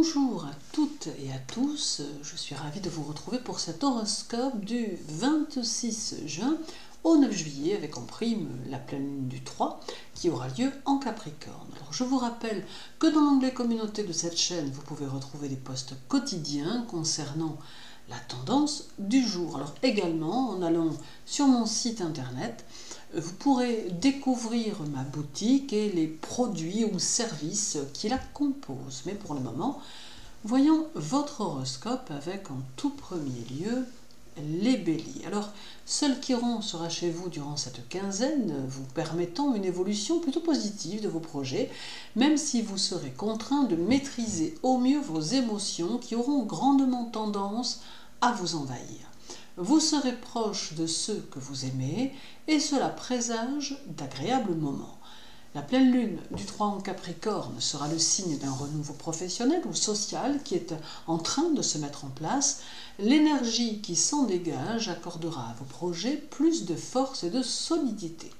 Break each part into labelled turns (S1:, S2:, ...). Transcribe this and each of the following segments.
S1: Bonjour à toutes et à tous, je suis ravie de vous retrouver pour cet horoscope du 26 juin au 9 juillet avec en prime la pleine lune du 3 qui aura lieu en Capricorne. Alors je vous rappelle que dans l'onglet communauté de cette chaîne, vous pouvez retrouver des posts quotidiens concernant la tendance du jour. Alors également, en allant sur mon site internet, vous pourrez découvrir ma boutique et les produits ou services qui la composent. Mais pour le moment, voyons votre horoscope avec en tout premier lieu les béliers. Alors, seul Chiron sera chez vous durant cette quinzaine, vous permettant une évolution plutôt positive de vos projets, même si vous serez contraint de maîtriser au mieux vos émotions qui auront grandement tendance à vous envahir. Vous serez proche de ceux que vous aimez et cela présage d'agréables moments. La pleine lune du 3 en Capricorne sera le signe d'un renouveau professionnel ou social qui est en train de se mettre en place. L'énergie qui s'en dégage accordera à vos projets plus de force et de solidité.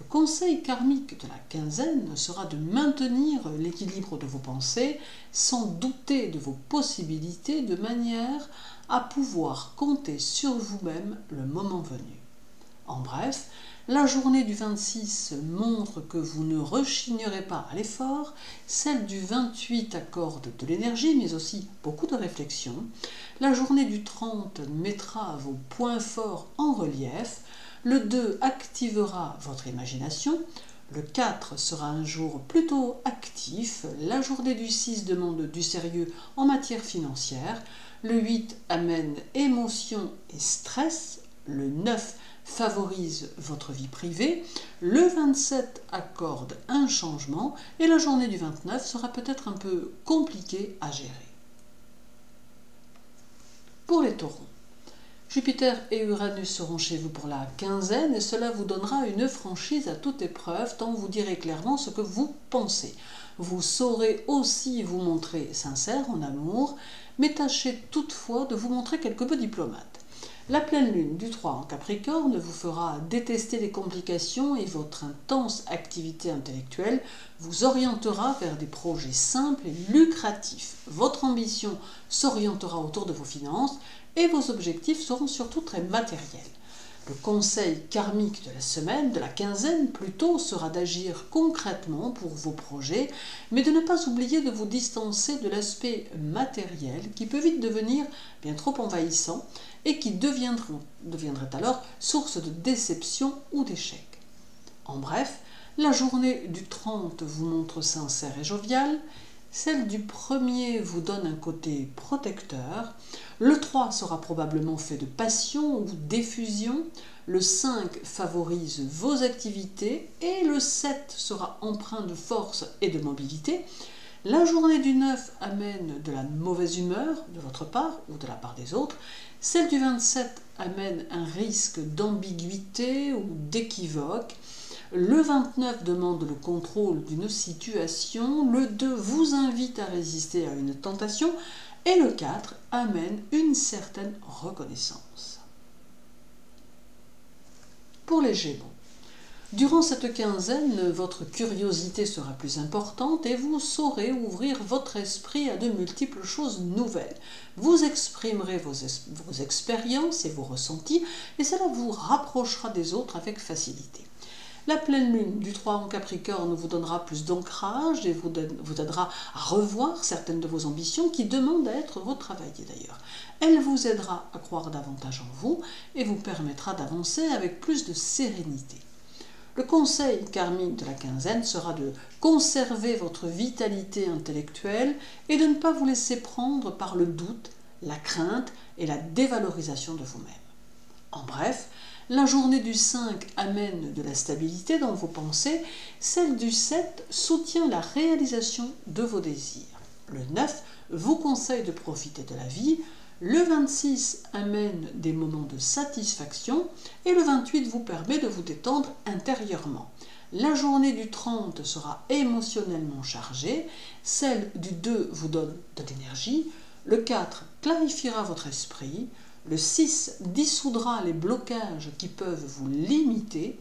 S1: Le conseil karmique de la quinzaine sera de maintenir l'équilibre de vos pensées sans douter de vos possibilités de manière à pouvoir compter sur vous-même le moment venu. En bref, la journée du 26 montre que vous ne rechignerez pas à l'effort, celle du 28 accorde de l'énergie mais aussi beaucoup de réflexion, la journée du 30 mettra vos points forts en relief, le 2 activera votre imagination, le 4 sera un jour plutôt actif, la journée du 6 demande du sérieux en matière financière, le 8 amène émotion et stress, le 9 favorise votre vie privée, le 27 accorde un changement et la journée du 29 sera peut-être un peu compliquée à gérer. Pour les taureaux, Jupiter et Uranus seront chez vous pour la quinzaine et cela vous donnera une franchise à toute épreuve tant vous direz clairement ce que vous pensez. Vous saurez aussi vous montrer sincère en amour, mais tâchez toutefois de vous montrer quelque peu diplomate. La pleine lune du 3 en Capricorne vous fera détester les complications et votre intense activité intellectuelle vous orientera vers des projets simples et lucratifs. Votre ambition s'orientera autour de vos finances et vos objectifs seront surtout très matériels. Le conseil karmique de la semaine, de la quinzaine plutôt, sera d'agir concrètement pour vos projets, mais de ne pas oublier de vous distancer de l'aspect matériel qui peut vite devenir bien trop envahissant et qui deviendrait alors source de déception ou d'échec. En bref, la journée du 30 vous montre sincère et jovial, celle du 1er vous donne un côté protecteur, le 3 sera probablement fait de passion ou d'effusion, le 5 favorise vos activités et le 7 sera empreint de force et de mobilité. La journée du 9 amène de la mauvaise humeur de votre part ou de la part des autres, celle du 27 amène un risque d'ambiguïté ou d'équivoque, le 29 demande le contrôle d'une situation, le 2 vous invite à résister à une tentation et le 4 amène une certaine reconnaissance. Pour les Gémeaux, durant cette quinzaine, votre curiosité sera plus importante et vous saurez ouvrir votre esprit à de multiples choses nouvelles. Vous exprimerez vos expériences et vos ressentis et cela vous rapprochera des autres avec facilité. La pleine lune du 3 en Capricorne vous donnera plus d'ancrage et vous aidera à revoir certaines de vos ambitions qui demandent à être retravaillées d'ailleurs. Elle vous aidera à croire davantage en vous et vous permettra d'avancer avec plus de sérénité. Le conseil karmique de la quinzaine sera de conserver votre vitalité intellectuelle et de ne pas vous laisser prendre par le doute, la crainte et la dévalorisation de vous-même. En bref, la journée du 5 amène de la stabilité dans vos pensées, celle du 7 soutient la réalisation de vos désirs. Le 9 vous conseille de profiter de la vie, le 26 amène des moments de satisfaction et le 28 vous permet de vous détendre intérieurement. La journée du 30 sera émotionnellement chargée, celle du 2 vous donne de l'énergie, le 4 clarifiera votre esprit, le 6 dissoudra les blocages qui peuvent vous limiter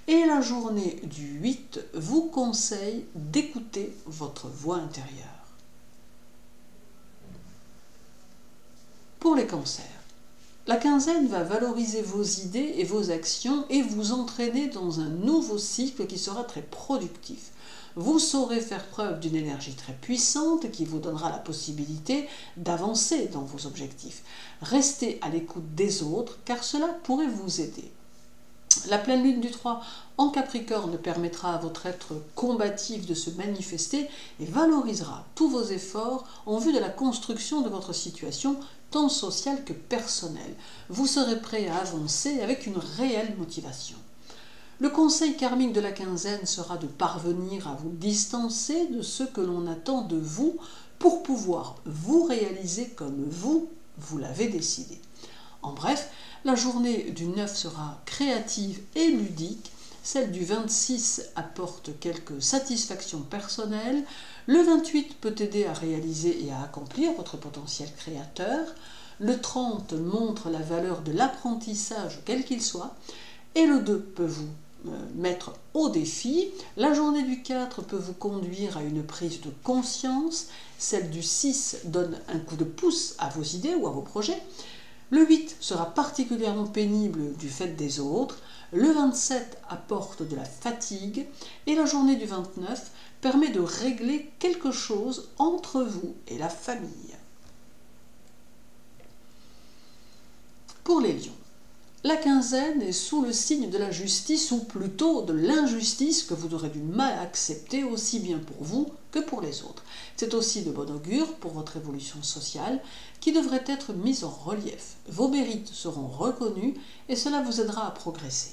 S1: et la journée du 8 vous conseille d'écouter votre voix intérieure. Pour les cancers, la quinzaine va valoriser vos idées et vos actions et vous entraîner dans un nouveau cycle qui sera très productif. Vous saurez faire preuve d'une énergie très puissante qui vous donnera la possibilité d'avancer dans vos objectifs. Restez à l'écoute des autres car cela pourrait vous aider. La pleine lune du 3 en Capricorne permettra à votre être combatif de se manifester et valorisera tous vos efforts en vue de la construction de votre situation tant sociale que personnelle. Vous serez prêt à avancer avec une réelle motivation. Le conseil karmique de la quinzaine sera de parvenir à vous distancer de ce que l'on attend de vous pour pouvoir vous réaliser comme vous l'avez décidé. En bref, la journée du 9 sera créative et ludique, celle du 26 apporte quelques satisfactions personnelles, le 28 peut aider à réaliser et à accomplir votre potentiel créateur, le 30 montre la valeur de l'apprentissage quel qu'il soit, et le 2 peut vous mettre au défi, la journée du 4 peut vous conduire à une prise de conscience, celle du 6 donne un coup de pouce à vos idées ou à vos projets, le 8 sera particulièrement pénible du fait des autres, le 27 apporte de la fatigue et la journée du 29 permet de régler quelque chose entre vous et la famille. Pour les lions, la quinzaine est sous le signe de la justice ou plutôt de l'injustice que vous aurez du mal à accepter aussi bien pour vous que pour les autres. C'est aussi de bon augure pour votre évolution sociale qui devrait être mise en relief. Vos mérites seront reconnus et cela vous aidera à progresser.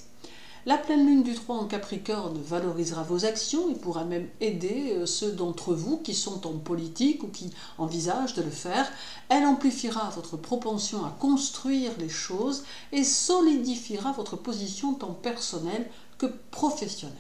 S1: La pleine lune du 3 en Capricorne valorisera vos actions et pourra même aider ceux d'entre vous qui sont en politique ou qui envisagent de le faire. Elle amplifiera votre propension à construire les choses et solidifiera votre position tant personnelle que professionnelle.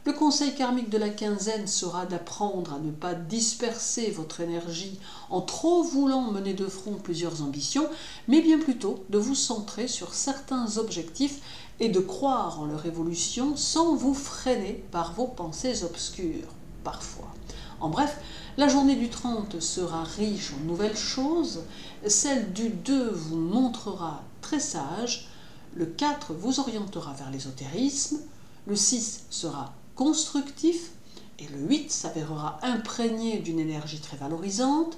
S1: Le conseil karmique de la quinzaine sera d'apprendre à ne pas disperser votre énergie en trop voulant mener de front plusieurs ambitions, mais bien plutôt de vous centrer sur certains objectifs et de croire en leur évolution sans vous freiner par vos pensées obscures, parfois. En bref, la journée du 30 sera riche en nouvelles choses, celle du 2 vous montrera très sage, le 4 vous orientera vers l'ésotérisme, le 6 sera constructif et le 8 s'avérera imprégné d'une énergie très valorisante.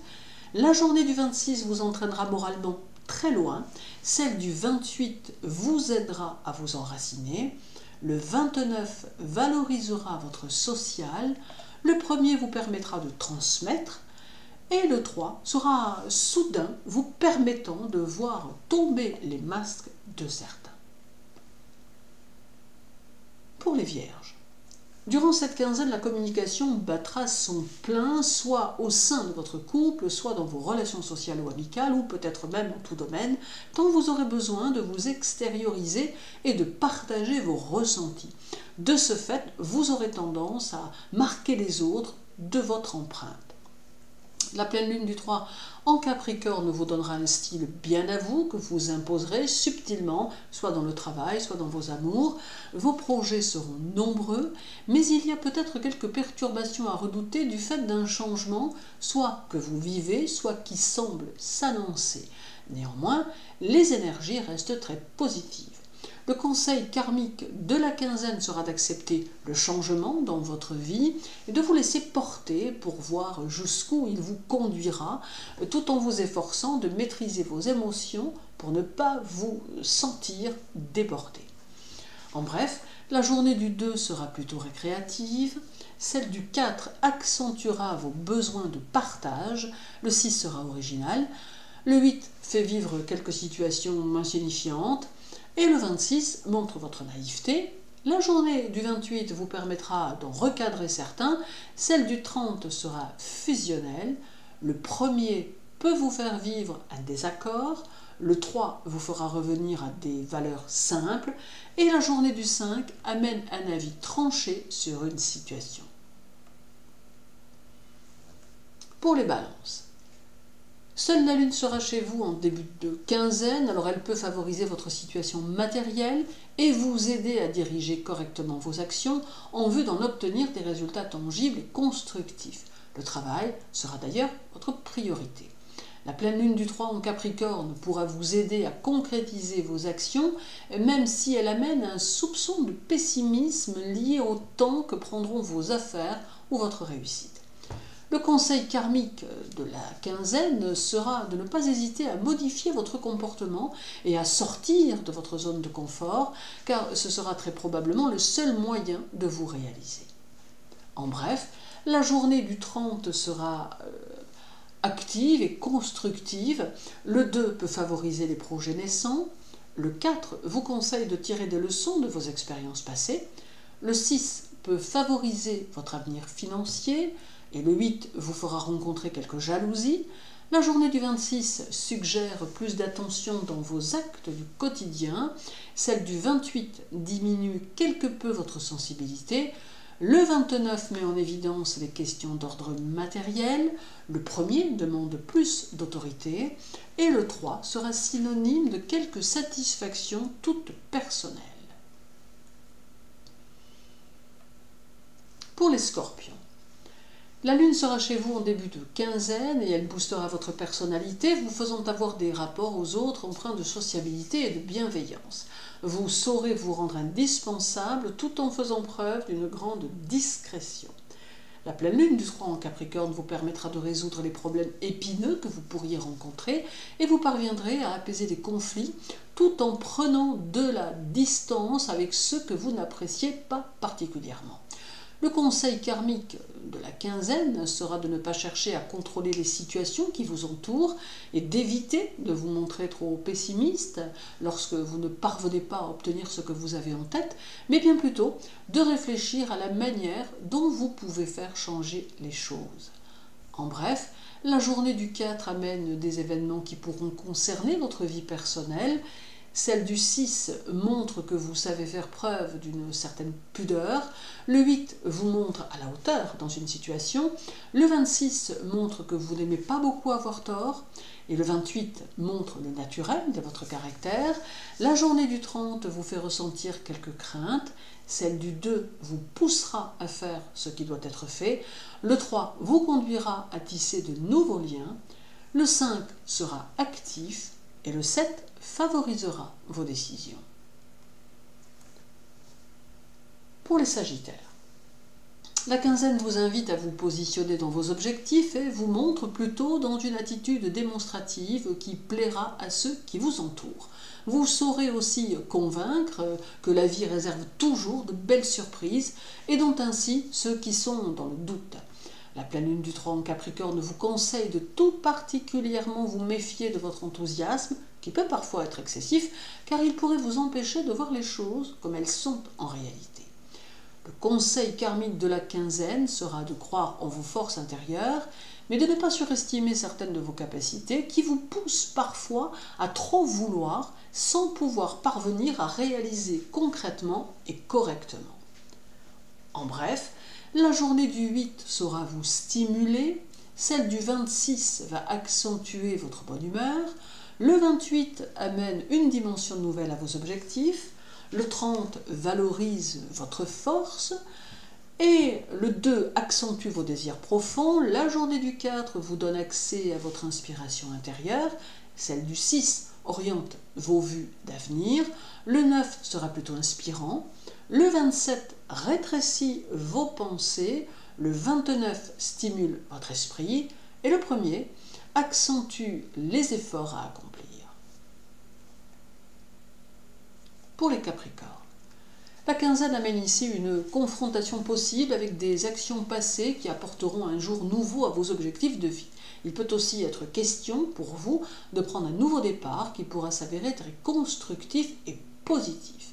S1: La journée du 26 vous entraînera moralement très loin, celle du 28 vous aidera à vous enraciner, le 29 valorisera votre social, le 1er vous permettra de transmettre et le 3 sera soudain vous permettant de voir tomber les masques de certains. Pour les vierges, durant cette quinzaine, la communication battra son plein, soit au sein de votre couple, soit dans vos relations sociales ou amicales, ou peut-être même en tout domaine, tant vous aurez besoin de vous extérioriser et de partager vos ressentis. De ce fait, vous aurez tendance à marquer les autres de votre empreinte. La pleine lune du 3 en Capricorne vous donnera un style bien à vous que vous imposerez subtilement, soit dans le travail, soit dans vos amours. Vos projets seront nombreux, mais il y a peut-être quelques perturbations à redouter du fait d'un changement, soit que vous vivez, soit qui semble s'annoncer. Néanmoins, les énergies restent très positives. Le conseil karmique de la quinzaine sera d'accepter le changement dans votre vie et de vous laisser porter pour voir jusqu'où il vous conduira, tout en vous efforçant de maîtriser vos émotions pour ne pas vous sentir débordé. En bref, la journée du 2 sera plutôt récréative, celle du 4 accentuera vos besoins de partage, le 6 sera original, le 8 fait vivre quelques situations insignifiantes, et le 26 montre votre naïveté. La journée du 28 vous permettra d'en recadrer certains. Celle du 30 sera fusionnelle. Le 1er peut vous faire vivre un désaccord. Le 3 vous fera revenir à des valeurs simples. Et la journée du 5 amène un avis tranché sur une situation. Pour les balances. Seule la lune sera chez vous en début de quinzaine, alors elle peut favoriser votre situation matérielle et vous aider à diriger correctement vos actions en vue d'en obtenir des résultats tangibles et constructifs. Le travail sera d'ailleurs votre priorité. La pleine lune du 3 en Capricorne pourra vous aider à concrétiser vos actions, même si elle amène un soupçon de pessimisme lié au temps que prendront vos affaires ou votre réussite. Le conseil karmique de la quinzaine sera de ne pas hésiter à modifier votre comportement et à sortir de votre zone de confort, car ce sera très probablement le seul moyen de vous réaliser. En bref, la journée du 30 sera active et constructive. Le 2 peut favoriser les projets naissants. Le 4 vous conseille de tirer des leçons de vos expériences passées. Le 6 peut favoriser votre avenir financier. Et le 8 vous fera rencontrer quelques jalousies. La journée du 26 suggère plus d'attention dans vos actes du quotidien. Celle du 28 diminue quelque peu votre sensibilité. Le 29 met en évidence les questions d'ordre matériel. Le 1er demande plus d'autorité. Et le 3 sera synonyme de quelques satisfactions toutes personnelles. Pour les scorpions, la lune sera chez vous en début de quinzaine et elle boostera votre personnalité, vous faisant avoir des rapports aux autres empreints de sociabilité et de bienveillance. Vous saurez vous rendre indispensable tout en faisant preuve d'une grande discrétion. La pleine lune du 3 en Capricorne vous permettra de résoudre les problèmes épineux que vous pourriez rencontrer et vous parviendrez à apaiser les conflits tout en prenant de la distance avec ceux que vous n'appréciez pas particulièrement. Le conseil karmique de la quinzaine sera de ne pas chercher à contrôler les situations qui vous entourent et d'éviter de vous montrer trop pessimiste lorsque vous ne parvenez pas à obtenir ce que vous avez en tête, mais bien plutôt de réfléchir à la manière dont vous pouvez faire changer les choses. En bref, la journée du 4 amène des événements qui pourront concerner votre vie personnelle. Celle du 6 montre que vous savez faire preuve d'une certaine pudeur. Le 8 vous montre à la hauteur dans une situation. Le 26 montre que vous n'aimez pas beaucoup avoir tort. Et le 28 montre le naturel de votre caractère. La journée du 30 vous fait ressentir quelques craintes. Celle du 2 vous poussera à faire ce qui doit être fait. Le 3 vous conduira à tisser de nouveaux liens. Le 5 sera actif. Et le 7 favorisera vos décisions. Pour les Sagittaires, la quinzaine vous invite à vous positionner dans vos objectifs et vous montre plutôt dans une attitude démonstrative qui plaira à ceux qui vous entourent. Vous saurez aussi convaincre que la vie réserve toujours de belles surprises et dont ainsi ceux qui sont dans le doute. La pleine lune du 3 en Capricorne vous conseille de tout particulièrement vous méfier de votre enthousiasme, qui peut parfois être excessif, car il pourrait vous empêcher de voir les choses comme elles sont en réalité. Le conseil karmique de la quinzaine sera de croire en vos forces intérieures, mais de ne pas surestimer certaines de vos capacités qui vous poussent parfois à trop vouloir sans pouvoir parvenir à réaliser concrètement et correctement. En bref, la journée du 8 saura vous stimuler, celle du 26 va accentuer votre bonne humeur, le 28 amène une dimension nouvelle à vos objectifs, le 30 valorise votre force et le 2 accentue vos désirs profonds, la journée du 4 vous donne accès à votre inspiration intérieure, celle du 6 oriente vos vues d'avenir, le 9 sera plutôt inspirant, le 27 rétrécit vos pensées, le 29 stimule votre esprit et le 1er accentue les efforts à accomplir. Pour les Capricornes, la quinzaine amène ici une confrontation possible avec des actions passées qui apporteront un jour nouveau à vos objectifs de vie. Il peut aussi être question pour vous de prendre un nouveau départ qui pourra s'avérer très constructif et positif.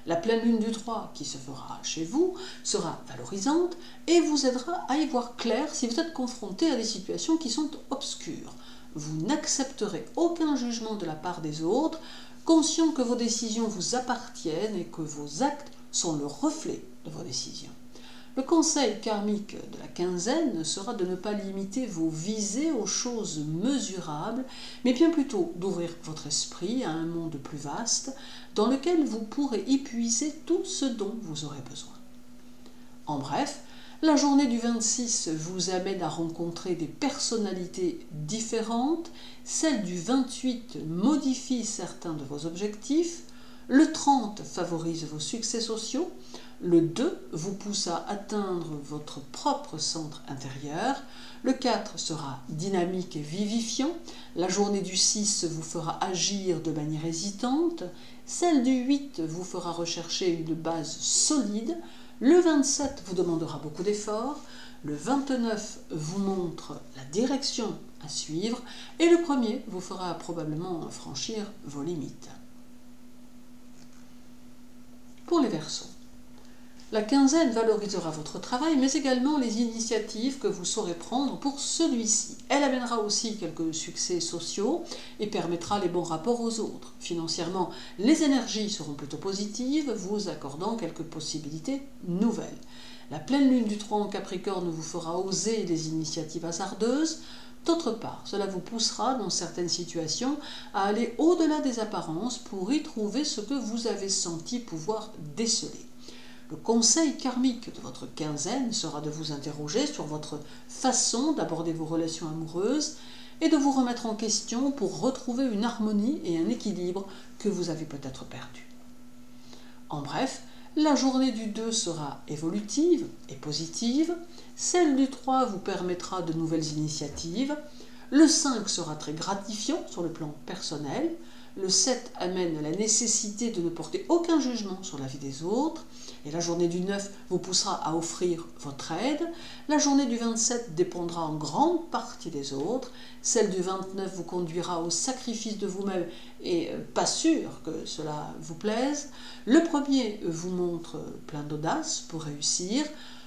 S1: La pleine lune du 3 qui se fera chez vous sera valorisante et vous aidera à y voir clair si vous êtes confronté à des situations qui sont obscures. Vous n'accepterez aucun jugement de la part des autres, conscient que vos décisions vous appartiennent et que vos actes sont le reflet de vos décisions. Le conseil karmique de la quinzaine sera de ne pas limiter vos visées aux choses mesurables, mais bien plutôt d'ouvrir votre esprit à un monde plus vaste, dans lequel vous pourrez y puiser tout ce dont vous aurez besoin. En bref, La journée du 26 vous amène à rencontrer des personnalités différentes. Celle du 28 modifie certains de vos objectifs. Le 30 favorise vos succès sociaux. Le 2 vous pousse à atteindre votre propre centre intérieur. Le 4 sera dynamique et vivifiant. La journée du 6 vous fera agir de manière hésitante. Celle du 8 vous fera rechercher une base solide. Le 27 vous demandera beaucoup d'efforts. Le 29 vous montre la direction à suivre. Et le 1er vous fera probablement franchir vos limites. Pour les Verseaux, la quinzaine valorisera votre travail, mais également les initiatives que vous saurez prendre pour celui-ci. Elle amènera aussi quelques succès sociaux et permettra les bons rapports aux autres. Financièrement, les énergies seront plutôt positives, vous accordant quelques possibilités nouvelles. La pleine lune du 3 en Capricorne vous fera oser les initiatives hasardeuses. D'autre part, cela vous poussera dans certaines situations à aller au-delà des apparences pour y trouver ce que vous avez senti pouvoir déceler. Le conseil karmique de votre quinzaine sera de vous interroger sur votre façon d'aborder vos relations amoureuses et de vous remettre en question pour retrouver une harmonie et un équilibre que vous avez peut-être perdu. En bref, la journée du 2 sera évolutive et positive, celle du 3 vous permettra de nouvelles initiatives, le 5 sera très gratifiant sur le plan personnel, le 7 amène la nécessité de ne porter aucun jugement sur la vie des autres, et la journée du 9 vous poussera à offrir votre aide. La journée du 27 dépendra en grande partie des autres. Celle du 29 vous conduira au sacrifice de vous-même et pas sûr que cela vous plaise. Le 1er vous montre plein d'audace pour réussir.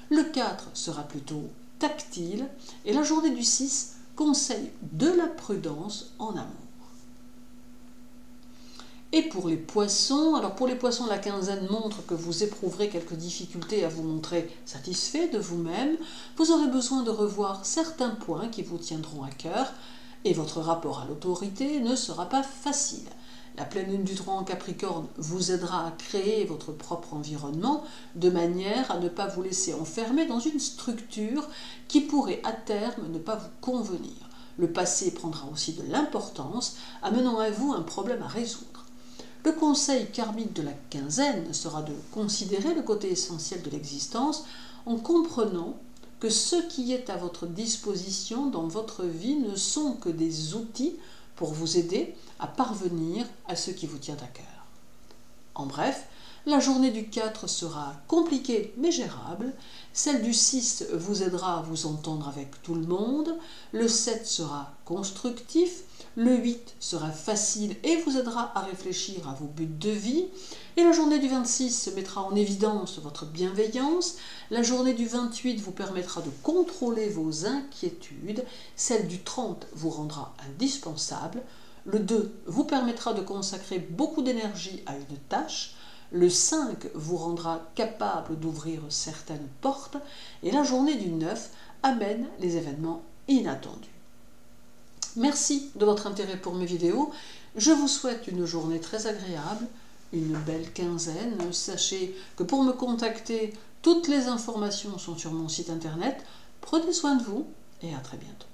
S1: Le 4 sera plutôt tactile. Et la journée du 6 conseille de la prudence en amour. Et pour les poissons, alors pour les poissons, la quinzaine montre que vous éprouverez quelques difficultés à vous montrer satisfait de vous-même. Vous aurez besoin de revoir certains points qui vous tiendront à cœur et votre rapport à l'autorité ne sera pas facile. La pleine lune du 3 en Capricorne vous aidera à créer votre propre environnement de manière à ne pas vous laisser enfermer dans une structure qui pourrait à terme ne pas vous convenir. Le passé prendra aussi de l'importance, amenant à vous un problème à résoudre. Le conseil karmique de la quinzaine sera de considérer le côté essentiel de l'existence en comprenant que ce qui est à votre disposition dans votre vie ne sont que des outils pour vous aider à parvenir à ce qui vous tient à cœur. En bref, la journée du 4 sera compliquée mais gérable, celle du 6 vous aidera à vous entendre avec tout le monde, le 7 sera constructif, le 8 sera facile et vous aidera à réfléchir à vos buts de vie. Et la journée du 26 mettra en évidence votre bienveillance. La journée du 28 vous permettra de contrôler vos inquiétudes. Celle du 30 vous rendra indispensable. Le 2 vous permettra de consacrer beaucoup d'énergie à une tâche. Le 5 vous rendra capable d'ouvrir certaines portes. Et la journée du 9 amène les événements inattendus. Merci de votre intérêt pour mes vidéos. Je vous souhaite une journée très agréable, une belle quinzaine. Sachez que pour me contacter, toutes les informations sont sur mon site internet. Prenez soin de vous et à très bientôt.